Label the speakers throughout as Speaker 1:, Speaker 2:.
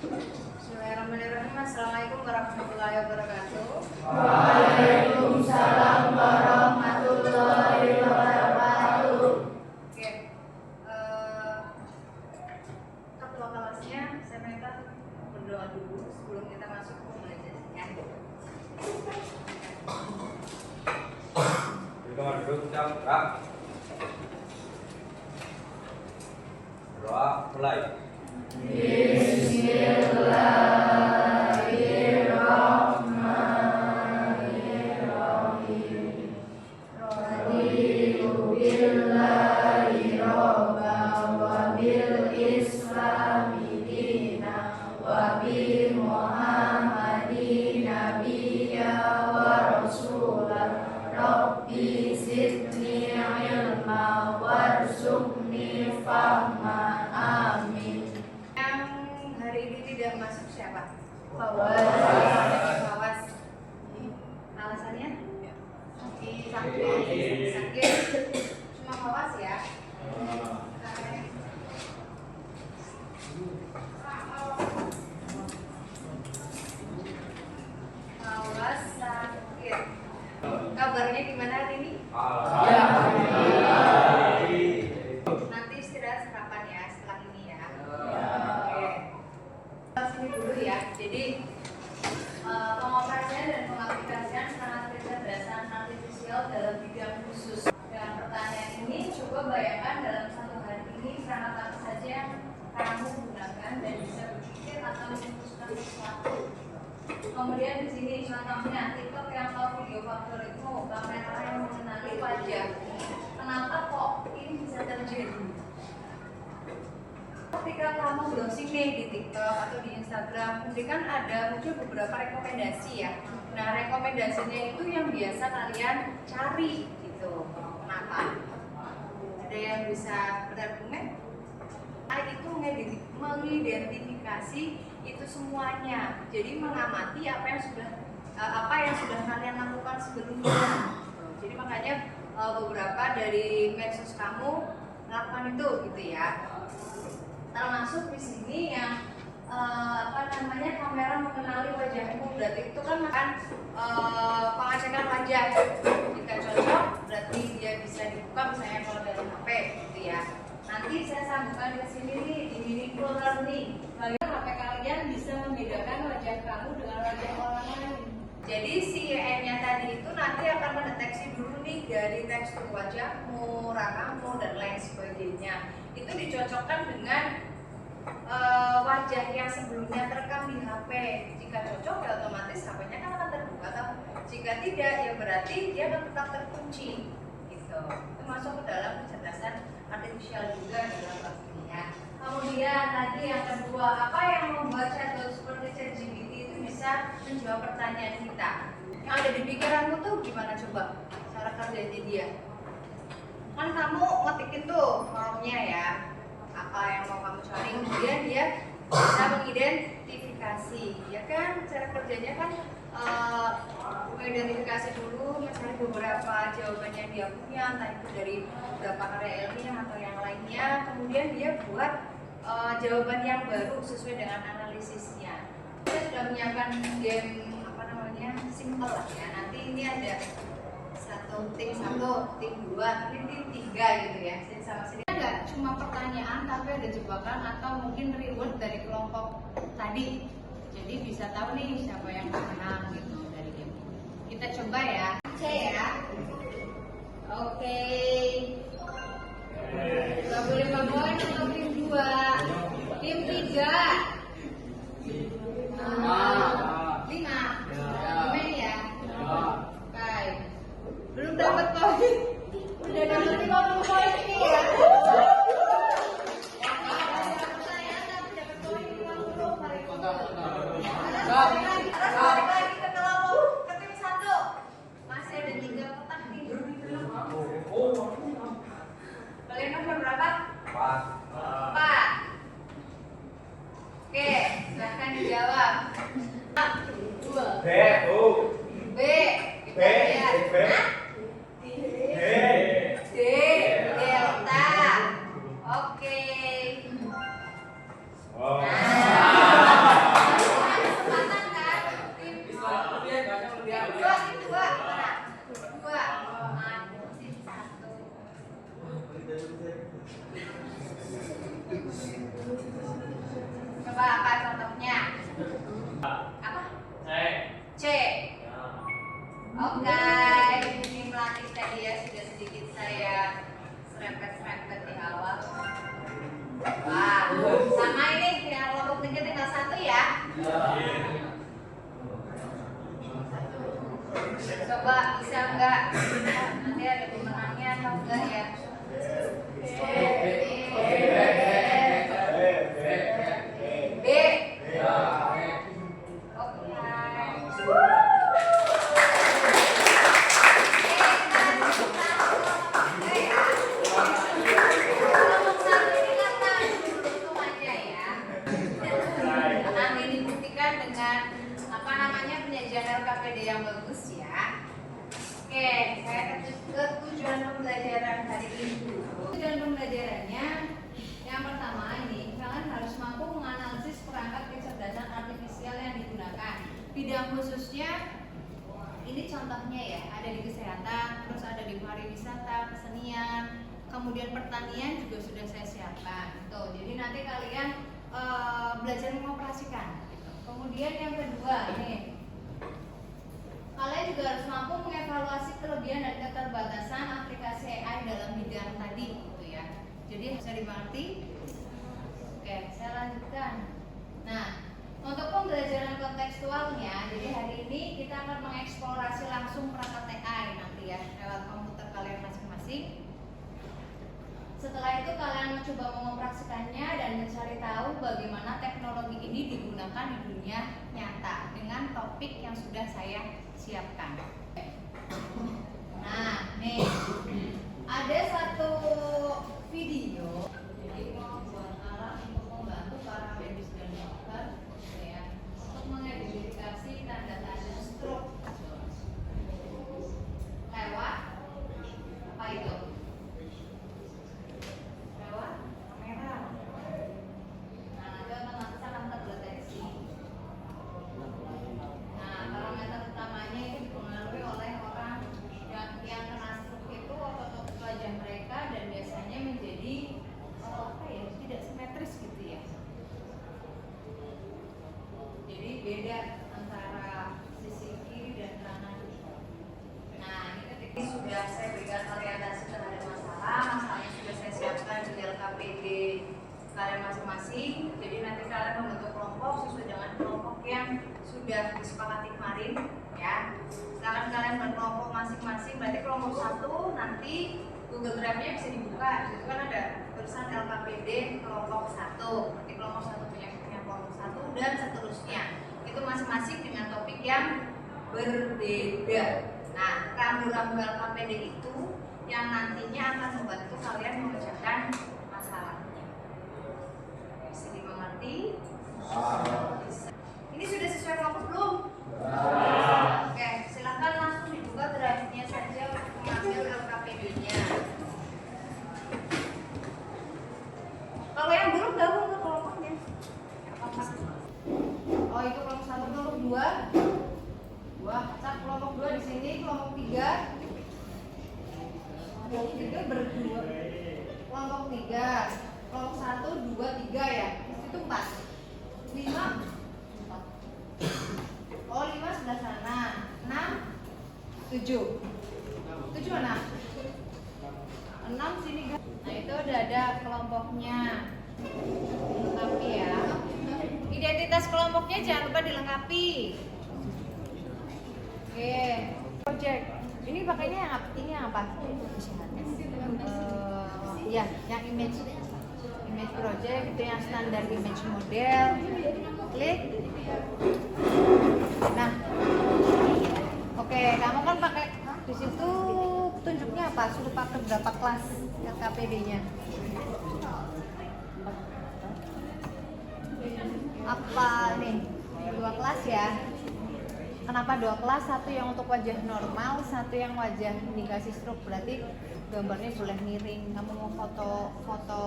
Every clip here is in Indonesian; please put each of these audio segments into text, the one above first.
Speaker 1: Bismillahirrahmanirrahim. Assalamualaikum warahmatullahi wabarakatuh.
Speaker 2: Waalaikumsalam warahmatullahi wabarakatuh.
Speaker 1: Oke, ketua kelasnya saya minta berdoa dulu sebelum kita masuk ke belajarnya.
Speaker 3: Kita duduk jam gerak. Doa mulai.
Speaker 2: Bismillahirrahmanirrahim. Raditu billahi robba wa bil islami dina wa bi Muhammadin nabiyya wa rasulah. Rabbi zidni ilma warzuqni fahma. Amin.
Speaker 1: Yang hari ini tidak masuk siapa?
Speaker 2: Fawas.
Speaker 1: Alasannya? Sakit. Cuma Fawas ya. Fawas sakit. Kabarnya gimana hari ini? Nanti istirahat sarapan ya setelah ini ya. Oke. Sini dulu ya. Jadi pengoperasian dan pengaplikasian sangat kecerdasan artifisial dalam bidang khusus. Dengan pertanyaan ini, coba bayangkan dalam satu hari ini sangat apa saja yang kamu gunakan dan bisa berpikir atau memutuskan sesuatu. Kemudian di sini contohnya TikTok yang tahu video favoritmu, kamera yang mengenali wajahmu. Kenapa kok ini bisa terjadi? Ketika kamu browsing nih di TikTok atau di Instagram, kemudian kan ada muncul beberapa rekomendasi ya. Nah, rekomendasinya itu yang biasa kalian cari gitu. Kenapa? Ada yang bisa berargumen? Itu mengidentifikasi itu semuanya. Jadi mengamati apa yang sudah kalian lakukan sebelumnya. Jadi makanya beberapa dari medsos kamu melakukan itu gitu ya. Termasuk di sini yang kamera mengenali wajahmu, berarti itu kan pengecekan wajah. Jika cocok berarti dia bisa dibuka misalnya kalau dari HP gitu ya. Nanti saya sambungkan ke sini nih di meaningful learning. Bagaimana HP kalian bisa membedakan wajah kamu dengan wajah orang lain. Jadi si EN-nya tadi itu nanti akan mendeteksi dulu nih dari tekstur wajahmu, rakamu dan lain sebagainya. Itu dicocokkan dengan wajah yang sebelumnya terekam di HP. Jika cocok ya otomatis HP-nya kan akan terbuka. Jika tidak ya berarti dia akan tetap terkunci. Gitu. Itu masuk ke dalam kecerdasan artifisial juga dalam bab ini ya. Kemudian tadi yang kedua, apa yang membuat chatbot seperti ChatGPT itu bisa menjawab pertanyaan kita? Yang ada di pikiranmu tuh gimana coba cara kerjanya dia? Kan kamu ngetikin tuh prompt-nya ya, apa yang mau kamu cari, kemudian dia bisa mengidentifikasi, ya kan? Cara kerjanya kan mengidentifikasi dulu, mencari beberapa jawaban yang dia punya, entah itu dari beberapa karya ilmiah atau yang lainnya, kemudian dia buat jawaban yang baru sesuai dengan analisisnya. Kita sudah menyiapkan game simple lah ya. Nanti ini ada tim 1, tim 2, ini tim 3 gitu ya. Sini sama sini. Enggak cuma pertanyaan tapi ada jebakan atau mungkin reward dari kelompok tadi. Jadi bisa tahu nih siapa yang menang gitu dari game ini. Kita coba ya. Oke ya. Oke. Gak boleh bagoan atau tim 2. Tim 3. 5. Gimana ya? Baik. Belum dapat poin. Udah dapat 50 poin ini ya. Balik lagi ke kelompok ke tim 1. Masih ada 3 kotak nih. Kalian nomor berapa? 4. Oke, silahkan dijawab. 2. B. Kita lihat. D. Delta. Oke. Nah. apa contohnya? Apa? C. Oke, ini melatih tadi ya, sudah sedikit saya serempet-serempet di awal. Wah, sama ini yang kelompok 3 tinggal 1 ya. Coba bisa enggak? Nanti ada pemenangnya atau enggak ya? B. Nanti dibuktikan dengan apa namanya penyajian LKPD yang bagus ya. Oke, saya ke tujuan pembelajaran hari ini. Tujuan pembelajarannya yang pertama ini kalian harus mampu menganalisis perangkat kecerdasan artifisial yang digunakan. Bidang khususnya ini contohnya ya, ada di kesehatan, terus ada di pariwisata, kesenian, kemudian pertanian juga sudah saya siapkan. Tuh, jadi nanti kalian belajar mengoperasikan. Kemudian yang kedua nih, kalian juga harus mampu mengevaluasi kelebihan dan keterbatasan aplikasi AI dalam bidang tadi, gitu ya. Jadi bisa dimengerti. Oke, saya lanjutkan. Nah, untuk pembelajaran kontekstualnya, jadi hari ini kita akan mengeksplorasi langsung perangkat AI nanti ya, lewat komputer kalian masing-masing. Setelah itu kalian mencoba mengoperasikannya dan mencari tahu bagaimana teknologi ini digunakan di dunia nyata dengan topik yang sudah saya siapkan. Nah, nih ada satu video. Jadi buat alat untuk membantu para medis dan dokter ya, untuk mengidentifikasi tanda-tanda stroke lewat apa itu? Lewat kamera. Nah, nanti otomatis akan terdeteksi. Nah, parameter utamanya itu dipengaruhi oleh orang yang kena stroke itu otot wajah mereka dan biasanya menjadi apa ya, tidak simetris gitu ya. Jadi beda antara sisi kiri dan kanan. Nah, ini ketika sudah saya berikan orientasi terhadap masalahnya sudah saya siapkan di LKPD kalian masing-masing. Jadi nanti kalian membentuk kelompok sesuai dengan kelompok yang sudah disepakati kemarin ya. Sekarang kalian berkelompok masing-masing, berarti kelompok 1 nanti Google Drive-nya bisa dibuka. Di situ kan ada tulisan LKPD kelompok 1. Nanti kelompok 1 punya kelompok 1 dan seterusnya. Itu masing-masing dengan topik yang berbeda. Nah, rambu-rambu LKPD itu yang nantinya akan membantu kalian memecahkan masalahnya. Bisa dimengerti? Bisa. Ini sudah sesuai kelompok belum? Oke, silakan langsung dibuka drive-nya saja untuk mengambil LKPD-nya. Kalau yang belum gabung ke kelompoknya. Oh, itu kelompok 1, kelompok 2. Cak kelompok 2 di sini, kelompok 3. Kelompok 3 berdua. Kelompok 3. Kelompok 1, 2, 3 ya. Itu 4. 5. 4. Oh, 5 sebelah sana. 6. 7. 7 mana? 6 sini. Nah, itu udah ada kelompoknya. Dilengkapi ya. Identitas kelompoknya jangan lupa dilengkapi. Oke, project. Ini pakainya yang apa? Ini yang apa? Ya, yang image project itu yang standar image model. Klik. Nah, oke, kamu kan pakai di situ tunjuknya apa? Suruh pakai berapa kelas LKPD-nya? Apa nih? 2 kelas ya? Kenapa 2 kelas? Satu yang untuk wajah normal, satu yang wajah indikasi stroke. Berarti gambarnya boleh miring. Kamu mau foto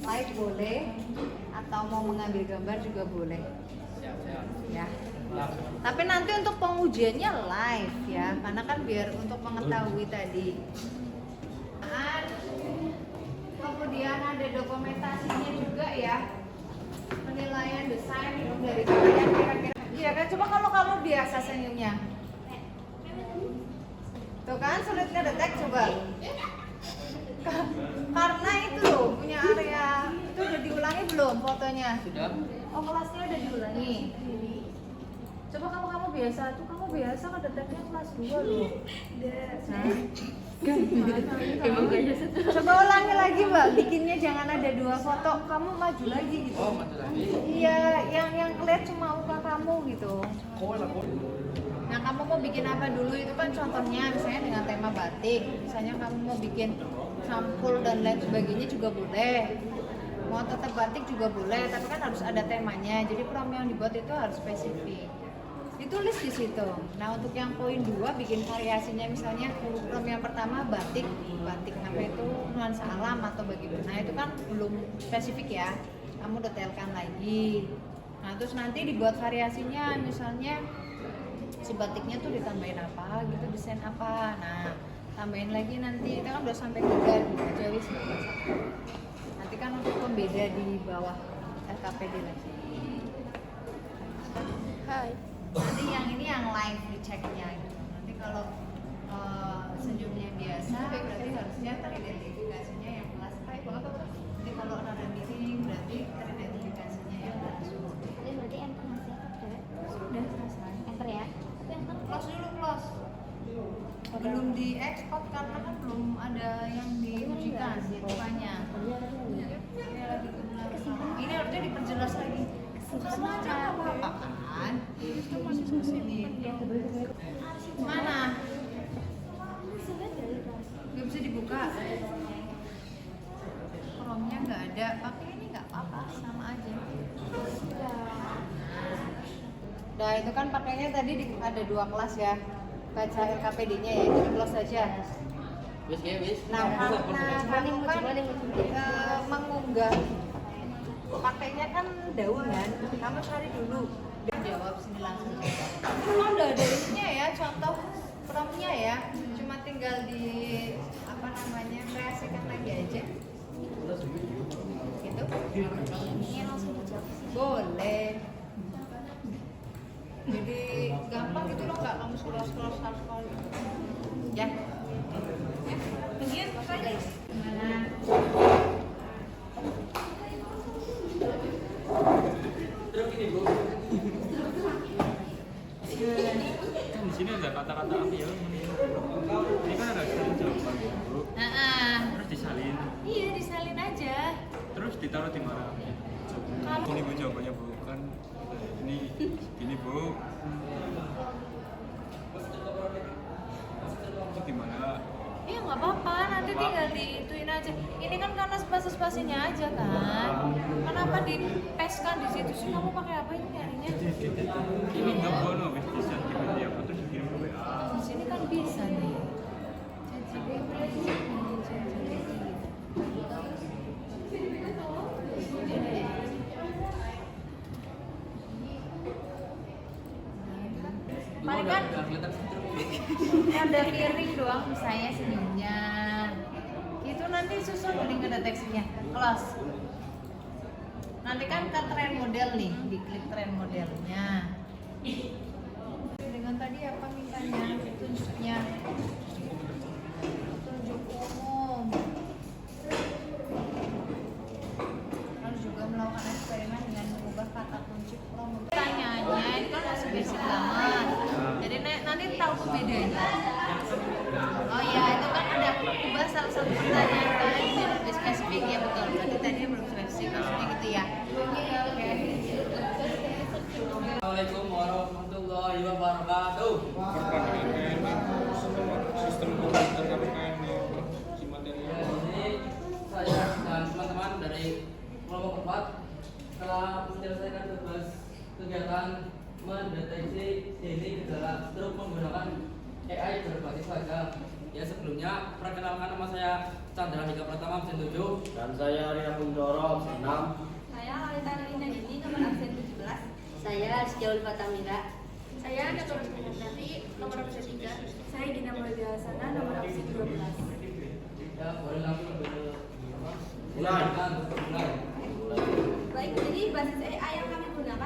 Speaker 1: live boleh, atau mau mengambil gambar juga boleh. Ya. Tapi nanti untuk pengujiannya live ya, karena kan biar untuk mengetahui tadi. Kemudian ada dokumentasinya juga ya. Penilaian desain dari kalian kira-kira. Iya kan, coba kalau kamu biasa senyumnya. Tuh kan sulit ngedetek coba. Karena itu loh punya area itu udah diulangi belum fotonya?
Speaker 4: Sudah.
Speaker 1: Oh kelasnya udah diulangi. Coba kamu biasa tuh kamu biasa ngedeteknya kelas 2 loh. Coba ulangi lagi mbak, bikinnya jangan ada 2 foto, kamu maju lagi gitu.
Speaker 4: Oh, maju lagi.
Speaker 1: Iya, yang kelihatan cuma muka kamu gitu. Nah kamu mau bikin apa dulu itu kan contohnya misalnya dengan tema batik, misalnya kamu mau bikin sampul dan lain sebagainya juga boleh. Mau tetap batik juga boleh, tapi kan harus ada temanya. Jadi prom yang dibuat itu harus spesifik. Ditulis di situ. Nah untuk yang poin 2 bikin variasinya misalnya prom yang pertama batik apa itu nuansa alam atau bagaimana. Nah itu kan belum spesifik ya. Kamu detailkan lagi. Nah terus nanti dibuat variasinya misalnya si batiknya tuh ditambahin apa gitu, desain apa. Nah tambahin lagi nanti itu kan udah sampai 3 aja wis nggak masalah. Nanti kan untuk pembeda di bawah LKPD lagi.
Speaker 2: Hai.
Speaker 1: Nanti yang ini yang live diceknya gitu. Nanti kalau senyumnya biasa berarti harusnya teridentifikasinya yang kelas 5. Nanti kalau nada miring berarti teridentifikasinya yang kelas 10.
Speaker 2: Jadi berarti enter masih ada.
Speaker 1: Sudah selesai.
Speaker 2: Enter ya. Tapi enter
Speaker 1: Close dulu, close. Belum diekspor karena kan belum ada yang diujikan rupanya. Ini lagi ke belakang. Ini harusnya diperjelas lagi. Kamu aja nggak apa-apa kan? Itu masih sini. Mana? Nggak bisa dibuka. Chrome-nya nggak ada. Pakai ini nggak apa-apa, sama aja. Nah itu kan pakainya tadi ada 2 kelas ya. Baca LKPD-nya ya, itu close saja.
Speaker 4: Wis ya, wis.
Speaker 1: Nah karena kamu kan mengunggah pakainya kan daunan, kamu cari dulu. Dia jawab sini langsung. Cuma udah ada ininya ya, contoh promnya ya. Cuma tinggal di apa namanya kreasikan lagi aja. Gitu.
Speaker 2: ini langsung dijawab.
Speaker 1: Boleh. Jadi gampang gitu loh, nggak kamu scroll sekali. Ya. Begini saja. Gimana?
Speaker 4: Terus gini, Bu.
Speaker 5: Kan di sini ada kata-kata apa ya? Ini kan ada jawaban Bu. Terus disalin.
Speaker 1: Iya, disalin aja.
Speaker 5: Terus ditaruh di mana?
Speaker 1: Kamu
Speaker 5: Ini Bu jawabannya Bu kan ini Bu. Itu di mana?
Speaker 1: iya nggak apa-apa, nanti tinggal diituin aja. Ini kan karena spasi-spasinya aja kan. Kenapa dipeskan di situ sih? Kamu pakai apa ini nyarinya?
Speaker 5: Ini nggak boleh wis bisa dikirim dia apa terus dikirim ke WA.
Speaker 1: Di sini kan bisa nih. Paling kan
Speaker 4: Udah kelihatan struk.
Speaker 1: ada miring doang saya senyumnya. Itu nanti susun link ke deteksinya. Close. Nanti kan ke trend model nih, diklik trend modelnya. Dengan tadi apa mintanya? Tunjuknya. Tunjuk umum. Lalu juga melakukan eksperimen dengan mengubah kata kunci prom. Pertanyaannya ini kan masih basic banget. Jadi nanti tahu pembedanya. Oh iya, itu kan ada ubah salah satu pertanyaan kalian jadi lebih spesifik ya, betul. Berarti tadi belum spesifik, maksudnya gitu ya. Oke.
Speaker 4: Assalamualaikum warahmatullahi wabarakatuh.
Speaker 5: Sistem komputer KPKN si materi.
Speaker 4: Jadi saya dan teman-teman dari kelompok 4 telah menyelesaikan tugas kegiatan mendeteksi dini gejala stroke menggunakan AI berbasis wajah. Ya sebelumnya perkenalkan, nama saya Chandra Hika Pratama absen 7
Speaker 3: Dan saya Rina Kuncoro, 6.
Speaker 2: Saya Alita Lina ini nomor absen 17. Saya Sejauh Fatamira. Saya Natura Nanti nomor absen 3. Saya Gina Mulya Sana nomor absen 12.
Speaker 4: Ya boleh langsung
Speaker 3: Mulai.
Speaker 4: mulai.
Speaker 2: Baik, jadi basis AI yang kami gunakan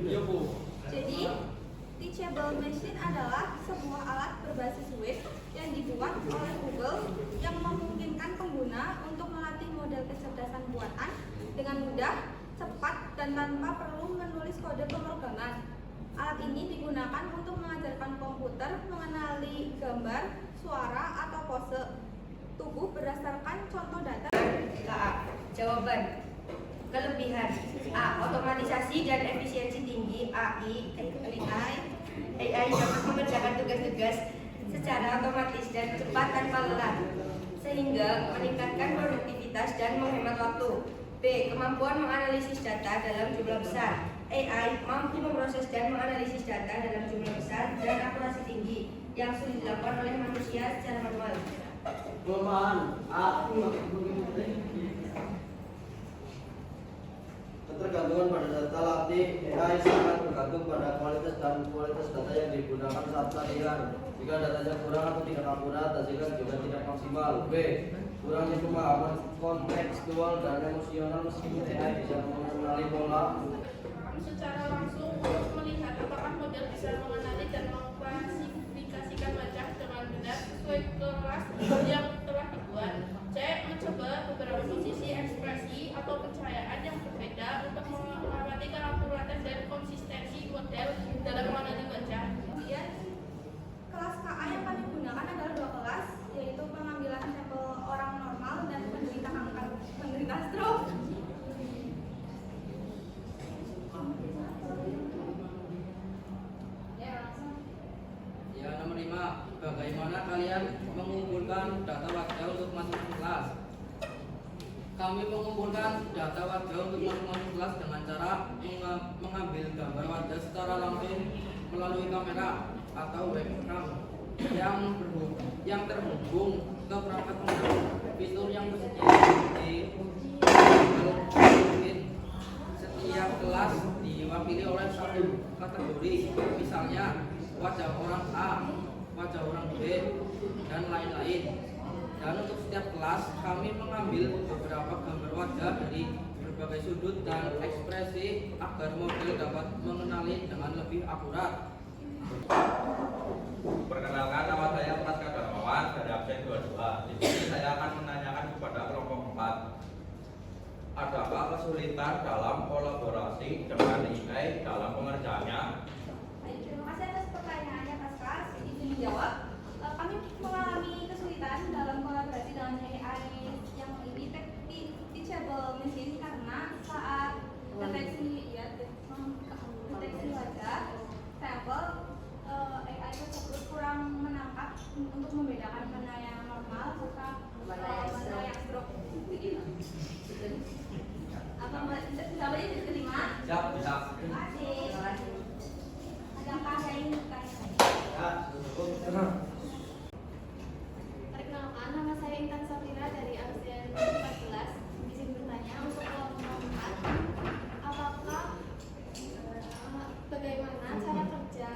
Speaker 3: Iya Bu.
Speaker 2: Jadi, teachable machine adalah sebuah alat berbasis web yang dibuat oleh Google yang memungkinkan pengguna untuk melatih model kecerdasan buatan dengan mudah, cepat, dan tanpa perlu menulis kode pemrograman. Alat ini digunakan untuk mengajarkan komputer mengenali gambar, suara, atau pose tubuh berdasarkan contoh data.
Speaker 6: Jawaban. Kelebihan A. Otomatisasi dan efisiensi tinggi. AI dapat mengerjakan tugas-tugas secara otomatis dan cepat tanpa lelah, sehingga meningkatkan produktivitas dan menghemat waktu. B. Kemampuan menganalisis data dalam jumlah besar. AI mampu memproses dan menganalisis data dalam jumlah besar dan akurasi tinggi yang sulit dilakukan oleh manusia secara manual.
Speaker 3: Kelemahan A. Ketergantungan pada data latih. AI sangat bergantung pada kualitas data yang digunakan saat latihan. Jika datanya kurang atau tidak akurat, hasilnya juga tidak maksimal. B. Kurangnya pemahaman kontekstual dan emosional meskipun AI bisa mengenali pola.
Speaker 7: Secara langsung untuk melihat apakah model bisa mengenali dan mengklasifikasikan wajah dengan benar sesuai kelas yang telah dibuat. C. Mencoba beberapa posisi ekspresi atau pencahayaan yang berbeda untuk mengamati keakuratan dan konsistensi model dalam mengenali wajah.
Speaker 2: Kemudian, kelas KA yang akan digunakan adalah 2 kelas, yaitu pengambilan sampel orang normal dan penderita stroke.
Speaker 4: Ya, nomor 5. Bagaimana kalian mengumpulkan data wajah untuk masuk kelas? Kami mengumpulkan data wajah untuk masuk kelas dengan cara mengambil gambar wajah secara langsung melalui kamera atau webcam yang terhubung ke perangkat komputer. Fitur yang tersedia di setiap kelas diwakili oleh satu kategori, misalnya wajah orang A, wajah orang B, dan lain-lain. Dan untuk setiap kelas kami mengambil beberapa gambar wajah dari berbagai sudut dan ekspresi agar model dapat mengenali dengan lebih akurat.
Speaker 8: Perkenalkan, nama saya Praska Darmawan dari absen 22. Di sini saya akan menanyakan kepada kelompok 4. Adakah kesulitan dalam kolaborasi dengan AI dalam pengerjaannya?
Speaker 2: Baik, terima kasih atas pertanyaannya, Pascal. Izin menjawab. Kami mengalami kesulitan dalam kolaborasi dengan AI yang ini teachable machine karena saat deteksi wajah sampel AI tersebut kurang menangkap untuk membedakan mana yang normal serta mana yang stroke. Apa bisa diterima?
Speaker 8: Siap, bisa.
Speaker 2: Terima kasih. Adakah yang ingin bertanya?
Speaker 7: Perkenalkan, nama saya Intan Safira dari absen 14. Izin bertanya untuk kelompok 4, apakah bagaimana cara kerja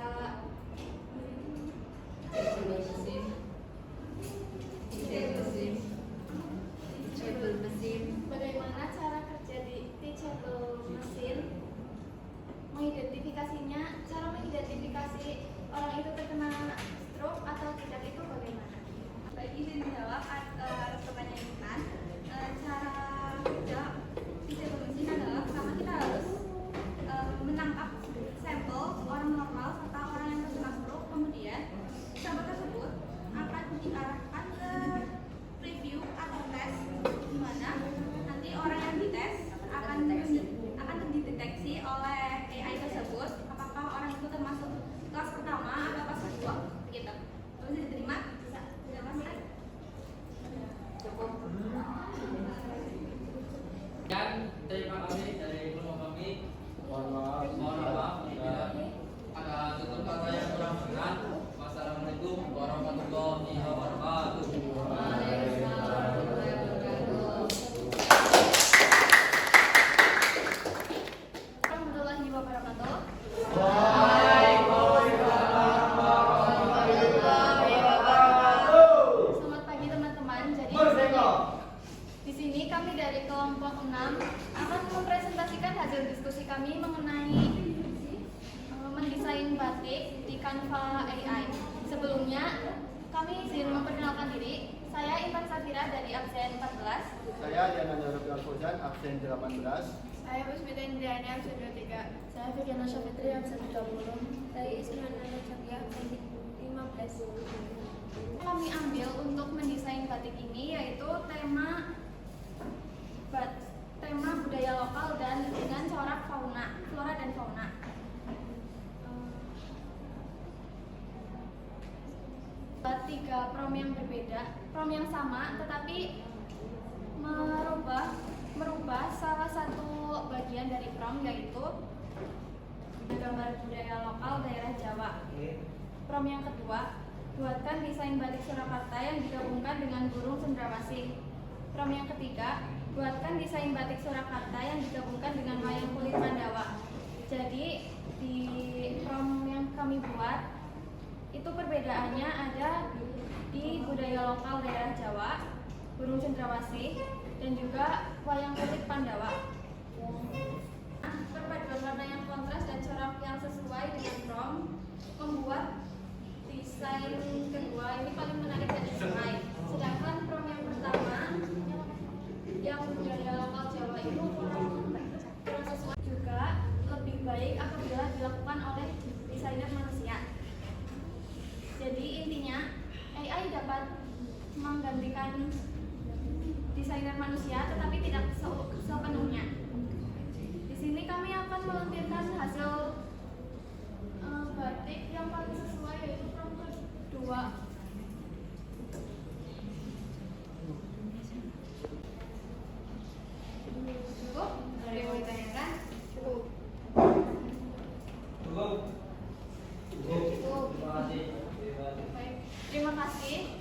Speaker 7: bagaimana cara kerja di teachable machine, mengidentifikasinya, cara mengidentifikasi orang itu terkena stroke atau tidak itu bagaimana?
Speaker 2: Baik, izin menjawab atas pertanyaan Intan. Cara kerja teachable machine adalah pertama kita harus menangkap sampel orang normal serta orang yang terkena stroke. Kemudian sampel tersebut akan diarahkan ke preview atau tes, di mana nanti orang yang dites akan dideteksi oleh AI tersebut apakah orang itu termasuk kelas pertama atau kelas kedua, gitu. Bisa diterima? Bisa. Terima kasih. Cukup.
Speaker 4: Dan terima kasih dari kelompok kami. Mohon maaf jika ada tutur kata yang kurang berkenan. Wassalamualaikum warahmatullahi wabarakatuh.
Speaker 2: Warahmatullahi wabarakatuh. Selamat pagi teman-teman. Jadi di sini kami dari kelompok 6 akan mempresentasikan hasil diskusi kami mengenai batik di Canva AI. Sebelumnya, kami izin memperkenalkan diri. Saya Intan Safira dari absen 14.
Speaker 9: Saya Diana Nyorupi Alfozan, absen 18.
Speaker 7: Saya Puspita Indriani, absen 23.
Speaker 2: Saya Fikiana Syafitri, absen 30.
Speaker 6: Saya Ismana Cahya, absen 15.
Speaker 2: Kami ambil untuk mendesain batik ini yaitu tema budaya lokal dan dengan corak flora dan fauna. Tiga prom yang berbeda, prom yang sama, tetapi merubah salah satu bagian dari prom yaitu gambar budaya lokal daerah Jawa. Prom yang kedua, buatkan desain batik Surakarta yang digabungkan dengan burung cendrawasih. Prom yang ketiga, buatkan desain batik Surakarta yang digabungkan dengan wayang kulit Pandawa. Jadi di prom yang kami buat itu perbedaannya ada di budaya lokal daerah Jawa, burung cendrawasih, dan juga wayang kulit Pandawa. Perpaduan warna yang kontras dan corak yang sesuai dengan prom membuat desain kedua ini paling menarik dan sesuai. Sedangkan prom yang pertama yang budaya lokal Jawa itu kurang sesuai, juga lebih baik apabila dilakukan oleh desainer manusia. Jadi intinya AI dapat menggantikan desainer manusia, tetapi tidak sepenuhnya. Di sini kami akan melampirkan hasil batik yang paling sesuai yaitu prom kedua.
Speaker 1: Cukup? Ada yang mau ditanyakan?
Speaker 3: Cukup. Terima kasih.
Speaker 2: Baik, terima kasih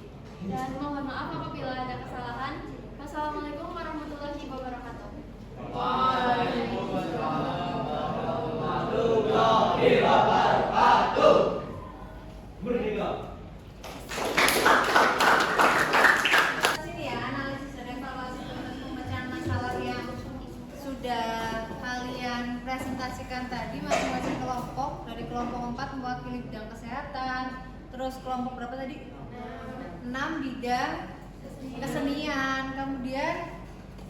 Speaker 2: dan mohon maaf apabila ada kesalahan. Wassalamualaikum warahmatullahi wabarakatuh.
Speaker 1: Sini ya, analisis dan evaluasi proses pemecahan masalah yang sudah kalian presentasikan tadi masing-masing kelompok. Dari kelompok 4 mewakili bidang kesehatan, terus kelompok berapa tadi? 6 bidang kesenian, kemudian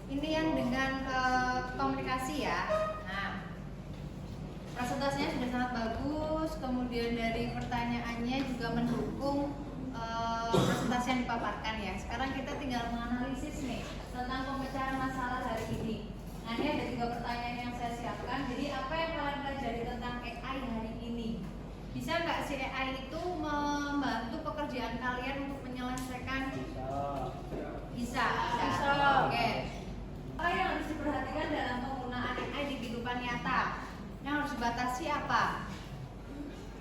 Speaker 1: ini yang dengan komunikasi ya. Nah, presentasinya sudah sangat bagus, kemudian dari pertanyaannya juga mendukung presentasi yang dipaparkan ya. Sekarang kita tinggal menganalisis nih tentang pemecahan masalah hari ini. Nah, ini ada 3 pertanyaan yang saya siapkan. Jadi apa yang kalian pelajari tentang AI hari ini? Bisa nggak si AI itu membantu pekerjaan kalian untuk menyelesaikan? Bisa. Oke. Apa yang harus diperhatikan dalam penggunaan AI di kehidupan nyata? Yang harus dibatasi apa?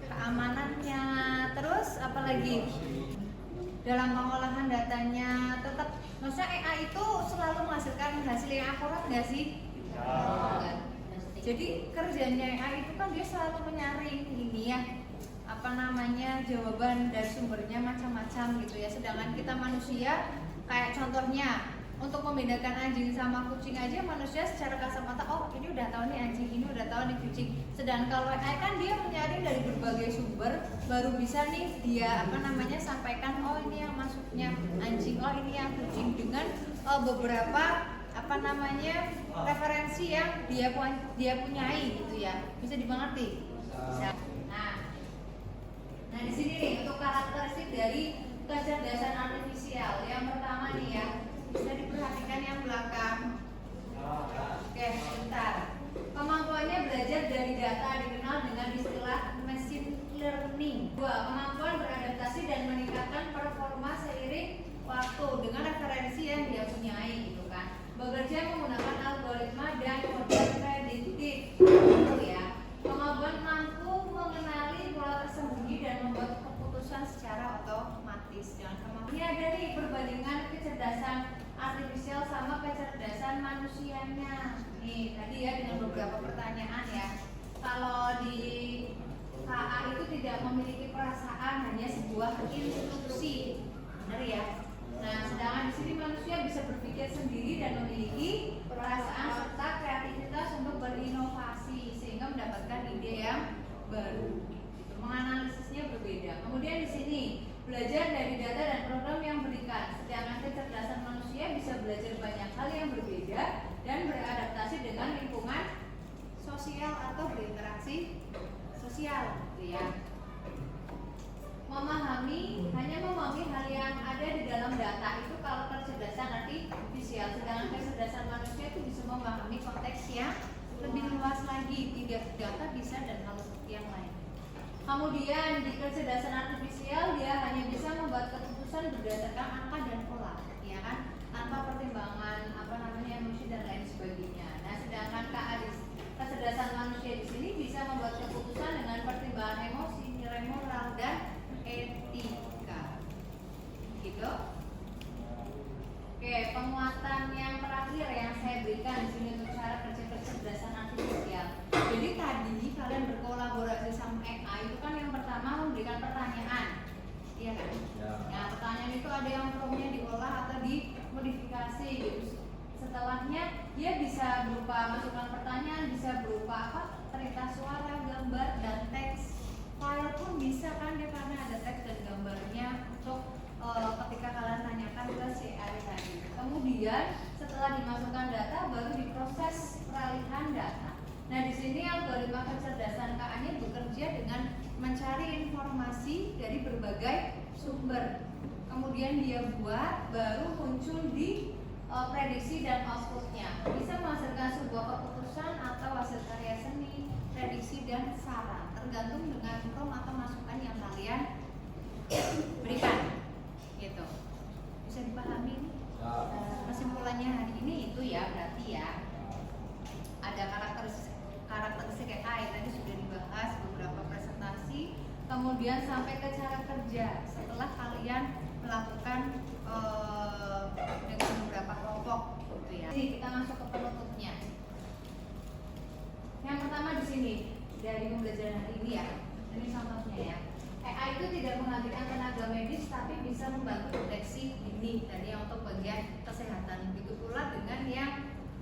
Speaker 1: Keamanannya. Terus apa lagi? Dalam pengolahan datanya tetap, maksudnya AI itu selalu menghasilkan hasil yang akurat nggak sih? Jadi kerjanya AI itu kan dia selalu menyaring ini ya, jawaban dari sumbernya macam-macam gitu ya. Sedangkan kita manusia, kayak contohnya untuk membedakan anjing sama kucing aja manusia secara kasat mata, oh ini udah tahu nih anjing, ini udah tahu nih kucing. Sedangkan kalau AI kan dia menyaring dari berbagai sumber, baru bisa nih dia sampaikan, oh ini yang masuknya anjing, oh ini yang kucing, dengan beberapa referensi yang dia punyai gitu ya. Bisa dimengerti? Bisa. Nah di sini nih untuk karakteristik dari kecerdasan artifisial. Yang pertama nih ya, bisa diperhatikan yang belakang. Oke, sebentar. Kemampuannya belajar dari data dikenal dengan istilah machine learning. 2. Kemampuan beradaptasi dan meningkatkan performa seiring waktu dengan referensi yang dia punyai gitu kan. Bekerja menggunakan algoritma dan model prediktif gitu ya. Kemampuan mampu mengenali pola tersembunyi dan membuat keputusan secara otomatis. Jangan sama. Ini ada nih perbandingan kecerdasan artifisial sama kecerdasan manusianya. Nih tadi ya dengan beberapa pertanyaan ya. Kalau di KA itu tidak memiliki perasaan, hanya sebuah instruksi, benar ya. Nah, sedangkan di sini manusia bisa berpikir sendiri dan memiliki perasaan serta kreativitas untuk berinovasi sehingga mendapatkan ide yang baru. berinteraksi sosial, gitu ya. Hanya memahami hal yang ada di dalam data itu kalau kecerdasan artifisial, sedangkan kecerdasan manusia itu bisa memahami konteks yang lebih luas lagi, tidak data bisa dan hal yang lain. Kemudian di kecerdasan artifisial dia hanya bisa membuat keputusan berdasarkan angka dan pola, ya kan, tanpa pertimbangan emosi dan lain sebagainya. Nah, sedangkan kecerdasan manusia di sini bisa membuat keputusan dengan pertimbangan emosi, nilai moral dan etika, gitu. Oke, penguatan yang terakhir yang saya berikan di sini untuk cara kerja kecerdasan artifisial. Jadi tadi kalian berkolaborasi sama AI itu kan yang pertama memberikan pertanyaan, iya kan?
Speaker 3: Ya.
Speaker 1: Nah, pertanyaan itu ada yang promnya diolah atau dimodifikasi gitu. Setelahnya dia bisa berupa masukan pertanyaan, bisa berupa perintah suara, gambar, dan teks. File pun bisa kan dia karena ada teks dan gambarnya untuk ketika kalian tanyakan ke si AI tadi. Kemudian setelah dimasukkan data baru diproses peralihan data. Nah, di sini algoritma kecerdasan KA-nya bekerja dengan mencari informasi dari berbagai sumber. Kemudian dia buat baru muncul di prediksi dan outputnya. Bisa menghasilkan sebuah keputusan atau hasil karya seni, prediksi dan saran, tergantung dengan prompt atau masukan yang kalian berikan. Gitu. Bisa dipahami? Kesimpulannya hari ini itu ya, berarti ya ada karakteristik AI tadi sudah dibahas beberapa presentasi, kemudian sampai ke cara kerja setelah kalian melakukan dengan beberapa kelompok, gitu ya. Jadi kita masuk ke penutupnya. Yang pertama di sini dari pembelajaran hari ini ya, ini contohnya ya. AI itu tidak menghadirkan tenaga medis tapi bisa membantu deteksi dini tadi yang untuk bagian kesehatan. Begitu pula dengan yang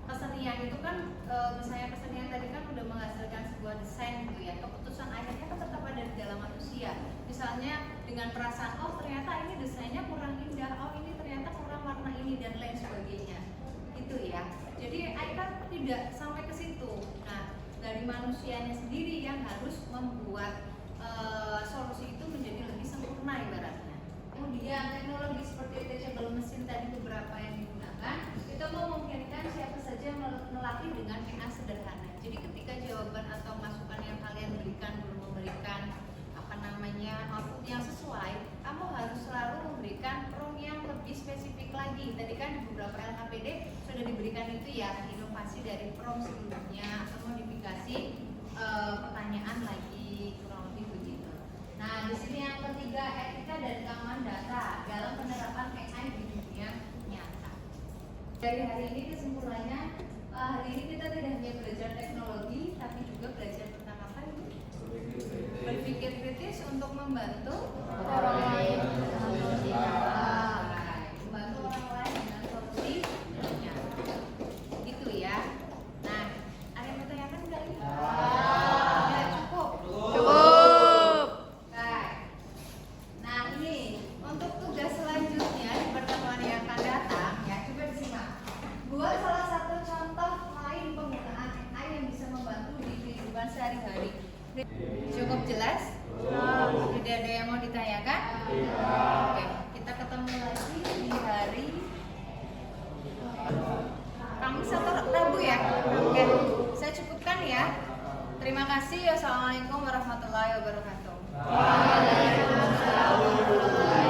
Speaker 1: kesenian itu kan misalnya kesenian tadi kan udah menghasilkan sebuah desain gitu ya. Keputusan akhirnya kan tetap ada di dalam manusia. Misalnya dengan perasaan ternyata ini desainnya kurang indah, ini ternyata kurang warna ini dan lain sebagainya. Gitu ya. Jadi AI kan tidak sampai ke situ. Nah, dari manusianya sendiri yang harus membuat solusi itu menjadi lebih sempurna ibaratnya. Kemudian teknologi seperti teachable mesin tadi beberapa yang digunakan itu memungkinkan siapa saja melatih dengan AI sederhana. Jadi ketika jawaban atau masukan yang kalian berikan belum memberikan output yang sesuai, kamu harus selalu memberikan prompt yang lebih spesifik lagi. Tadi kan di beberapa LKPD sudah diberikan itu ya, inovasi dari prompt sebelumnya atau modifikasi pertanyaan lagi, kurang lebih begitu. Nah, di sini yang ketiga, etika dan keamanan data dalam penerapan AI di dunia nyata. Dari hari ini kesimpulannya, hari ini kita tidak hanya belajar teknologi, tapi juga belajar tentang apa itu? Berpikir kritis untuk membantu orang lain dengan solusi nyata. Membantu orang lain dengan solusi nyata. Gitu ya. Nah, ada yang bertanyakan enggak ini? Ya, cukup. Cukup. Baik. Nah, ini untuk tugas selanjutnya di pertemuan yang akan datang ya, coba disimak. Buat salah satu contoh lain penggunaan AI yang bisa membantu di kehidupan sehari-hari. Cukup jelas? Tidak ada yang mau ditanyakan? Oke, kita ketemu lagi di hari Kamis atau Rabu ya? Oke, saya cukupkan ya. Terima kasih. Wassalamualaikum warahmatullahi wabarakatuh. Waalaikumsalam.